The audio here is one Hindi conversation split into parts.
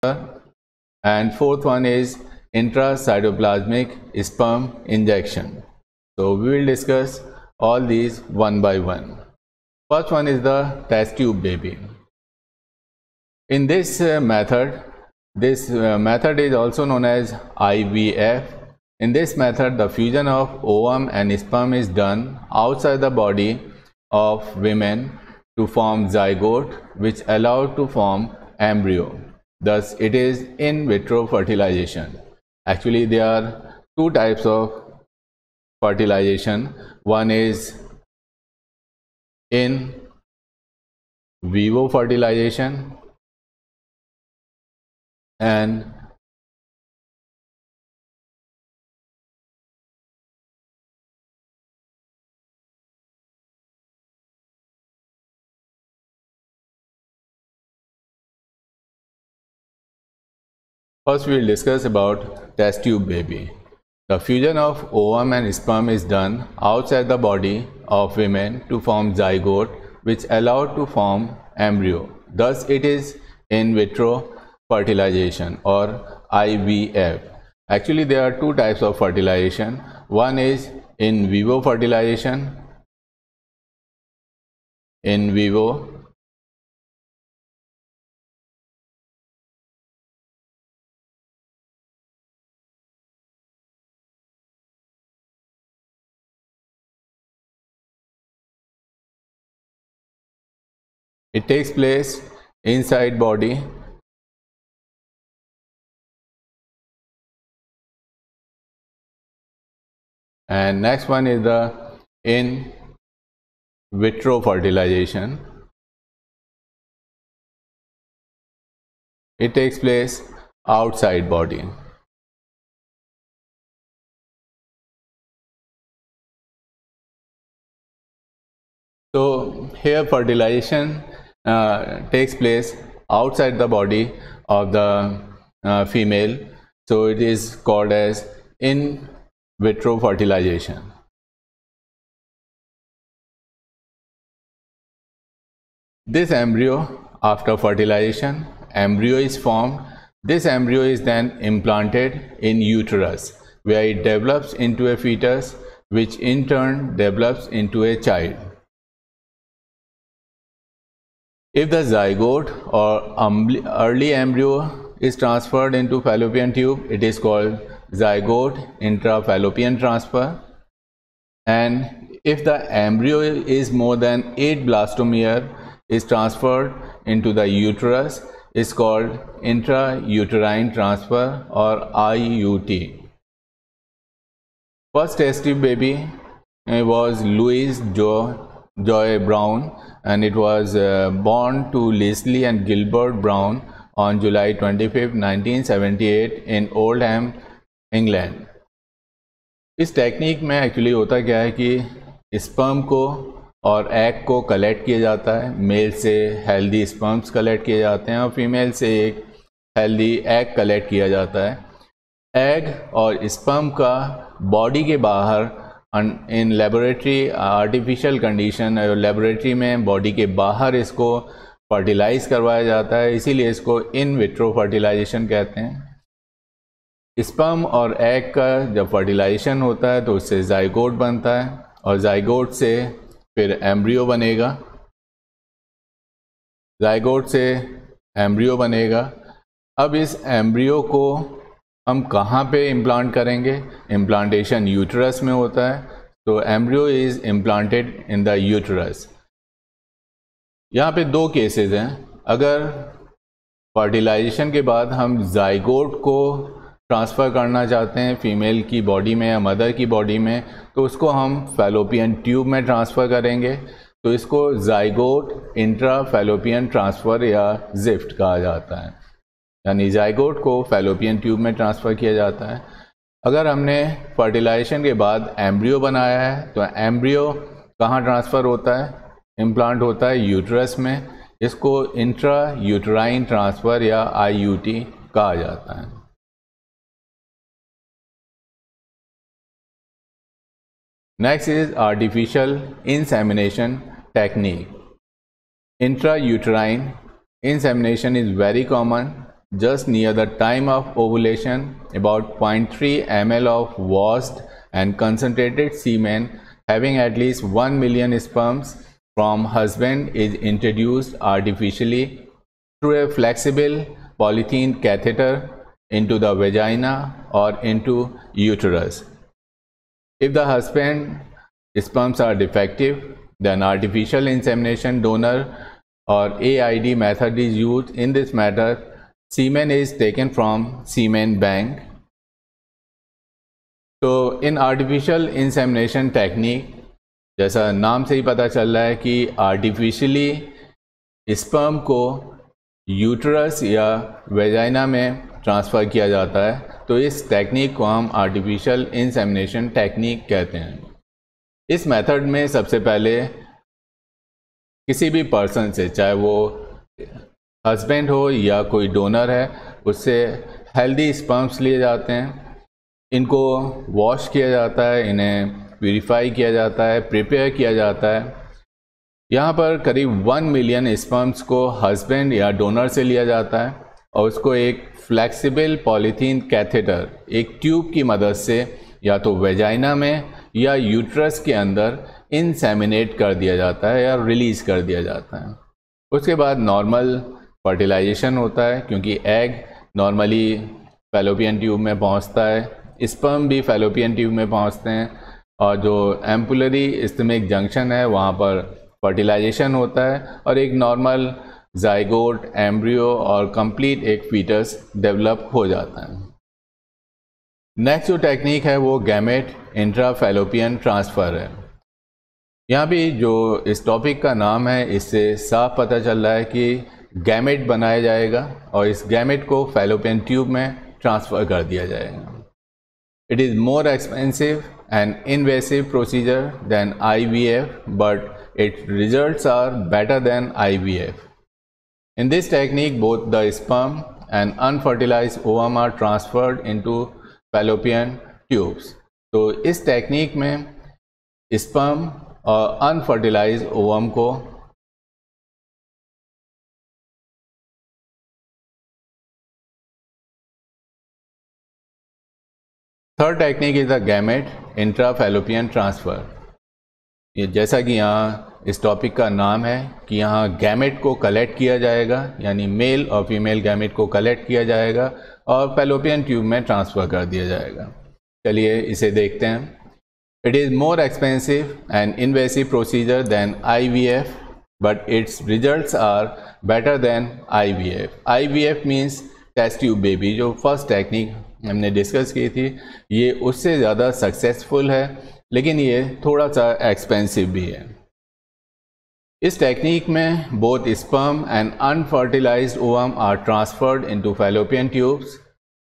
and fourth one is intracytoplasmic sperm injection. So we will discuss all these one by one. First one is the test tube baby. In this method is also known as IVF. In this method, the fusion of ovum and sperm is done outside the body of women to form zygote, which allow to form embryo. Thus, it is in vitro fertilization. Actually, there are two types of fertilization. One is in vivo fertilization and first we will discuss about test tube baby. The fusion of ovum and sperm is done outside the body of women to form zygote, which allow to form embryo. Thus, it is in vitro fertilization or IVF. Actually, there are two types of fertilization. One is in vivo fertilization. In vivo, it takes place inside body and next one is the in vitro fertilization. It takes place outside body. So here fertilization takes place outside the body of the female, so it is called as in vitro fertilization. This embryo, after fertilization, embryo is formed. This embryo is then implanted in uterus, where it develops into a fetus, which in turn develops into a child. If the zygote or early embryo is transferred into fallopian tube, it is called zygote intrafallopian transfer. And if the embryo is more than 8 blastomere is transferred into the uterus, is called intrauterine transfer or IUT. First test tube baby was Louise Joy Brown, and it was born to Leslie and Gilbert Brown on July 25, 1978 in Oldham, England. इस टेक्निक में एक्चुअली होता क्या है कि स्पर्म को और एग को कलेक्ट किया जाता है. मेल से हेल्दी स्पर्म्स कलेक्ट किए जाते हैं और फीमेल से एक हेल्दी एग कलेक्ट किया जाता है. एग और स्पर्म का बॉडी के बाहर in laboratory artificial condition, laboratory में बॉडी के बाहर इसको फर्टिलाइज करवाया जाता है, इसीलिए इसको इन विट्रो फर्टिलाइजेशन कहते हैं. स्पर्म और एग का जब फर्टिलाइजेशन होता है तो उससे जाइगोट बनता है और जाइगोट से फिर एम्ब्रियो बनेगा. जाइगोट से एम्ब्रियो बनेगा. अब इस एम्ब्रियो को हम कहाँ पे इम्प्लांट करेंगे? इम्प्लांटेशन यूटरस में होता है, तो embryo is implanted in the uterus. यहाँ पे दो केसेस हैं. अगर फर्टिलाइजेशन के बाद हम जाइगोट को ट्रांसफ़र करना चाहते हैं फीमेल की बॉडी में या मदर की बॉडी में, तो उसको हम फैलोपियन ट्यूब में ट्रांसफ़र करेंगे. तो इसको जाइगोट इंट्रा फैलोपियन ट्रांसफ़र या जिफ्ट कहा जाता है, यानी जाइगोट को फैलोपियन ट्यूब में ट्रांसफ़र किया जाता है. अगर हमने फर्टिलाइजेशन के बाद एम्ब्रियो बनाया है तो एम्ब्रियो कहाँ ट्रांसफ़र होता है? इम्प्लांट होता है यूटरस में. इसको इंट्रा यूटराइन ट्रांसफ़र या IUT कहा जाता है. Next is artificial insemination technique. Intrauterine insemination is very common just near the time of ovulation, about 0.3 ml of washed and concentrated semen having at least 1 million sperms from husband is introduced artificially through a flexible polythene catheter into the vagina or into uterus. If the husband sperms are defective, then artificial insemination donor or AID method is used. In this method, semen is taken from semen bank. तो इन आर्टिफिशियल इंसेमिनेशन टेक्निक, जैसा नाम से ही पता चल रहा है कि आर्टिफिशियली स्पर्म को यूट्रस या वेजाइना में ट्रांसफ़र किया जाता है, तो इस टेक्निक को हम आर्टिफिशियल इंसेमिनेशन टेक्निक कहते हैं। इस मेथड में सबसे पहले किसी भी पर्सन से, चाहे वो हस्बैंड हो या कोई डोनर है, उससे हेल्दी स्पर्म्स लिए जाते हैं। इनको वॉश किया जाता है, इन्हें प्यूरिफाई किया जाता है, प्रिपेयर किया जाता है। यहाँ पर करीब 1 मिलियन स्पर्म्स को हस्बैंड या डोनर से लिया जाता है और उसको एक फ्लेक्सिबल पॉलीथीन कैथेटर, एक ट्यूब की मदद से या तो वेजाइना में या यूट्रस के अंदर इंसेमिनेट कर दिया जाता है या रिलीज़ कर दिया जाता है। उसके बाद नॉर्मल फर्टिलाइजेशन होता है, क्योंकि एग नॉर्मली फैलोपियन ट्यूब में पहुंचता है, स्पर्म भी फैलोपियन ट्यूब में पहुंचते हैं और जो एम्पुलरी इस्टमिक जंक्शन है वहाँ पर फर्टिलाइजेशन होता है और एक नॉर्मल जाइगोट, एम्ब्रियो और कंप्लीट एक फीटस डेवलप हो जाता है। नेक्स्ट जो टेक्निक है वो गैमेट इंट्राफैलोपियन ट्रांसफ़र है। यहाँ भी जो इस टॉपिक का नाम है, इससे साफ पता चल रहा है कि गैमेट बनाया जाएगा और इस गैमेट को फैलोपियन ट्यूब में ट्रांसफ़र कर दिया जाएगा। It is more expensive and invasive procedure than IVF, but it's results are better than IVF. In this technique, both the sperm and unfertilized ovum are transferred into fallopian tubes. तो इस टेक्निक में स्पर्म और अनफर्टिलाइज्ड ओवम को third technique is the gamete intrafallopian transfer. ये जैसा कि यहाँ इस टॉपिक का नाम है कि यहाँ गैमेट को कलेक्ट किया जाएगा, यानी मेल और फीमेल गैमेट को कलेक्ट किया जाएगा और फैलोपियन ट्यूब में ट्रांसफ़र कर दिया जाएगा। चलिए इसे देखते हैं। It is more expensive and invasive procedure than IVF, but it's results are better than IVF. IVF means test tube baby, जो फर्स्ट टेक्निक हमने डिस्कस की थी, ये उससे ज़्यादा सक्सेसफुल है, लेकिन ये थोड़ा सा एक्सपेंसिव भी है। इस टेक्निक में both sperm and unfertilised ovum are transferred into fallopian tubes,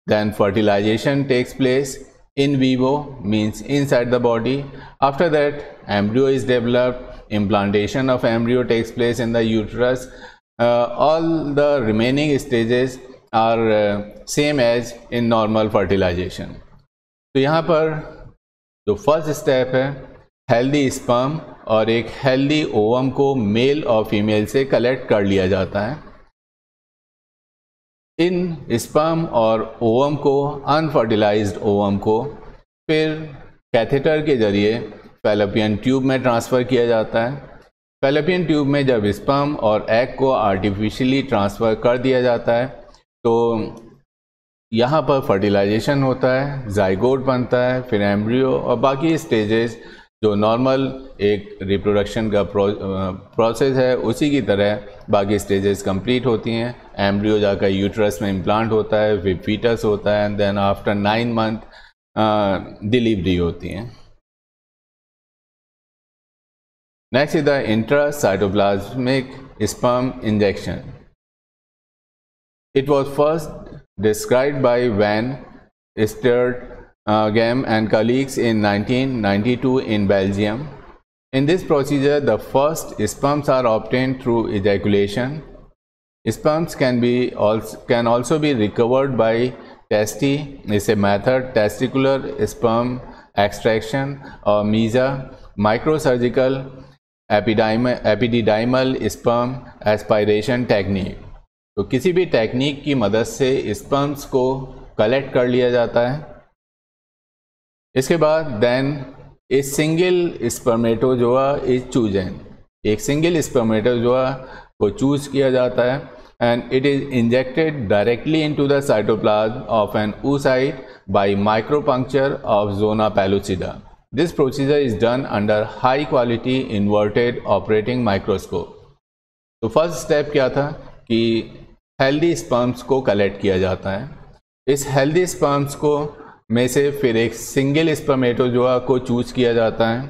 then fertilisation takes place in vivo, means inside the body. After that, embryo is developed, implantation of embryo takes place in the uterus. All the remaining stages are same as in normal fertilization. तो यहाँ पर जो फर्स्ट स्टेप है, हेल्दी स्पर्म और एक हेल्दी ओवम को मेल और फीमेल से कलेक्ट कर लिया जाता है। इन स्पर्म और ओवम को, अनफर्टिलाइज्ड ओवम को, फिर कैथेटर के ज़रिए फैलोपियन ट्यूब में ट्रांसफ़र किया जाता है। फैलोपियन ट्यूब में जब स्पर्म और एग को आर्टिफिशियली ट्रांसफ़र कर दिया जाता है तो यहाँ पर फर्टिलाइजेशन होता है, जाइगोट बनता है, फिर एम्ब्रियो और बाकी स्टेजेस जो नॉर्मल एक रिप्रोडक्शन का प्रोसेस है उसी की तरह बाकी स्टेजेस कंप्लीट होती हैं। एम्ब्रियो जाकर यूट्रस में इम्प्लांट होता है, फिर फीटस होता है and then after 9 month delivery होती है। Next is the intracytoplasmic sperm injection. It was first described by Van Steenbergen and colleagues in 1992 in Belgium. In this procedure, the first sperms are obtained through ejaculation. Sperms can also be recovered by TESTI. It's a method, testicular sperm extraction or MESA, microsurgical epididymal sperm aspiration technique. तो किसी भी टेक्निक की मदद से स्पर्म्स को कलेक्ट कर लिया जाता है। इसके बाद then a single spermatozoa is chosen, एक सिंगल स्पर्मेटोजोआ को चूज किया जाता है and it is injected directly into the cytoplasm of an oocyte by micropuncture of zona pellucida. This procedure is done under high quality inverted operating microscope. तो फर्स्ट स्टेप क्या था कि हेल्दी स्पर्म्स को कलेक्ट किया जाता है। इस हेल्दी स्पर्म्स को में से फिर एक सिंगल स्पर्मेटोजोआ को चूज किया जाता है